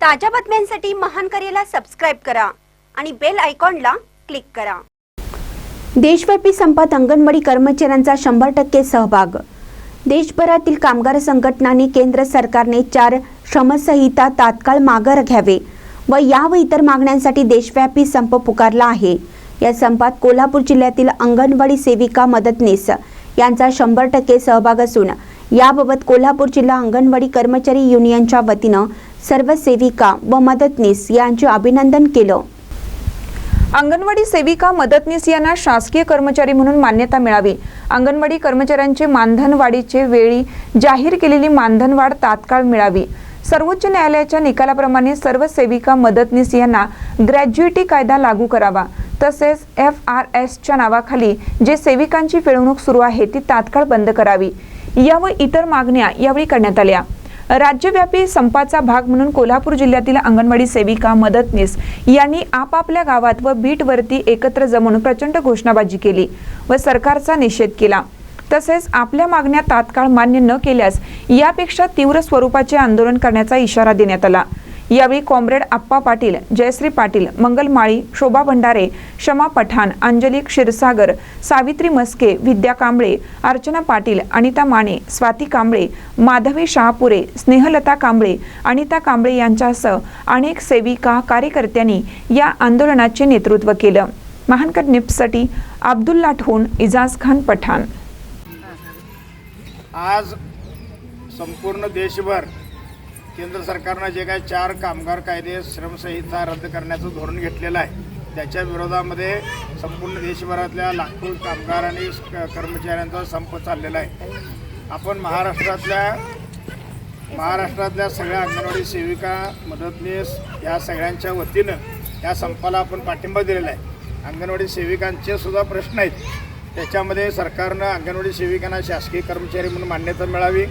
ताज्या बातम्यांसाठी महान करेला सबस्क्राइब करा आणि बेल आयकॉनला क्लिक करा। देशव्यापी संपात अंगणवाडी कर्मचाऱ्यांचा 100% सहभाग। देशभरातील कामगार संघटनांनी केंद्र सरकारने 4 श्रमसंहिता तात्काळ मागे घ्यावे व या व इतर मागण्यांसाठी देशव्यापी संप पुकारला आहे। या संपात कोल्हापूर जिल्ह्यातील अंगणवाडी सेविका मदतनीस यांचा 100% सहभाग असून याबाबत कोल्हापूर जिल्हा अंगणवाडी कर्मचारी युनियनच्या वतीने सर्व सेविका व मदतनीस यांचे अभिनंदन केलं। अंगणवाडी सेविका मदतनीस यांना शासकीय कर्मचारी म्हणून मान्यता मिळावी। अंगणवाडी कर्मचाऱ्यांचे मानधन वाढीचे वेळी जाहीर केलेली मानधन वाढ तात्काळ मिळावी। सर्वोच्च न्यायालयाच्या निकालाप्रमाणे सर्व सेविका मदतनीस यांना ग्रॅज्युइटी कायदा लागू करावा। तसेच FRSच्या नावाखाली जे सेविकांची पिळवणूक सुरू आहे ती तात्काळ बंद करावी। या व इतर मागण्या यावेळी करण्यात आल्या। राज्यव्यापी संपाचा भाग म्हणून कोल्हापूर जिल्ह्यातील अंगणवाडी सेविका मदतनीस यांनी आपापल्या गावात व बीटवरती एकत्र जमून प्रचंड घोषणाबाजी केली व सरकारचा निषेध केला। तसेच आपल्या मागण्या तात्काळ मान्य न केल्यास यापेक्षा तीव्र स्वरूपाचे आंदोलन करण्याचा इशारा देण्यात आला। यावेळी कॉम्रेड आप्पा पाटील, जयश्री पाटील, मंगल माळी, शोभा भंडारे, शमा पठाण, अंजली क्षीरसागर, सावित्री मस्के, विद्या कांबळे, अर्चना पाटील, अनिता माने, स्वाती कांबळे, माधवी शहापुरे, स्नेहलता कांबळे, अनिता कांबळे यांच्यासह अनेक सेविका कार्यकर्त्यांनी या आंदोलनाचे नेतृत्व केलं। महानकर निप्ससाठी अब्दुल्ला ठोन, इजाज खान पठाण। आज संपूर्ण देशभर केंद्र सरकारने जे काही 4 कामगार कायदे श्रमसंहिता रद्द करण्याचं धोरण घेतलेलं आहे त्याच्या विरोधामध्ये संपूर्ण देशभरातल्या लाखो कामगार आणि कर्मचाऱ्यांचा संप चाललेला आहे। आपण महाराष्ट्रातल्या सगळ्या अंगणवाडी सेविका मदतनीस या सगळ्यांच्या वतीनं या संपाला आपण पाठिंबा दिलेला आहे। अंगणवाडी सेविकांचे सुद्धा प्रश्न आहेत, त्याच्यामध्ये सरकारनं अंगणवाडी सेविकांना शासकीय कर्मचारी म्हणून मान्यता मिळावी।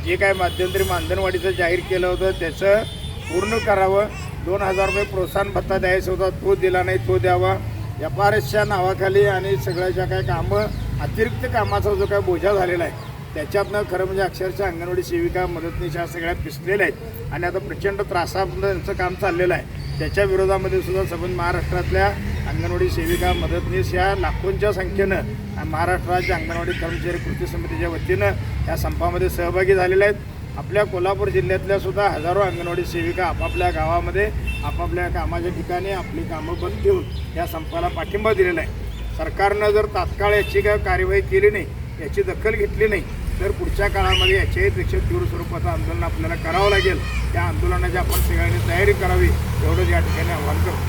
जे काय मध्यंतरी मानधनवाढीचं जाहीर केलं होतं त्याचं पूर्ण करावं। 2000 रुपये प्रोत्साहन भत्ता द्यायचा होता तो दिला नाही, तो द्यावा। FRSच्या नावाखाली आणि सगळ्याच्या काय कामं अतिरिक्त कामाचा जो काय बोजा झालेला आहे त्याच्यातनं खरं म्हणजे अक्षरशः अंगणवाडी सेविका मदतनीस सगळ्या पिसलेल्या आहेत आणि आता प्रचंड त्रासापर्यंत त्यांचं काम चाललेलं आहे। त्याच्या विरोधामध्ये सुद्धा संपूर्ण महाराष्ट्रातल्या अंगणवाडी सेविका मदतनीस या लाखोंच्या संख्येनं महाराष्ट्र राज्य अंगणवाडी कर्मचारी कृती समितीच्या वतीनं या संपामध्ये सहभागी झालेल्या आहेत। आपल्या कोल्हापूर जिल्ह्यातल्या सुद्धा हजारो अंगणवाडी सेविका आपापल्या गावामध्ये आपापल्या कामाच्या ठिकाणी आपली कामं बंद ठेवून या संपाला पाठिंबा दिलेला आहे। सरकारनं जर तात्काळ याची काय कार्यवाही केली नाही, याची दखल घेतली नाही तर पुढच्या काळामध्ये याच्याही पेक्षा तीव्र स्वरूपाचं आंदोलन आपल्याला करावं लागेल। त्या आंदोलनाची आपण सगळ्यांनी तयारी करावी एवढंच या ठिकाणी आवाहन करतो।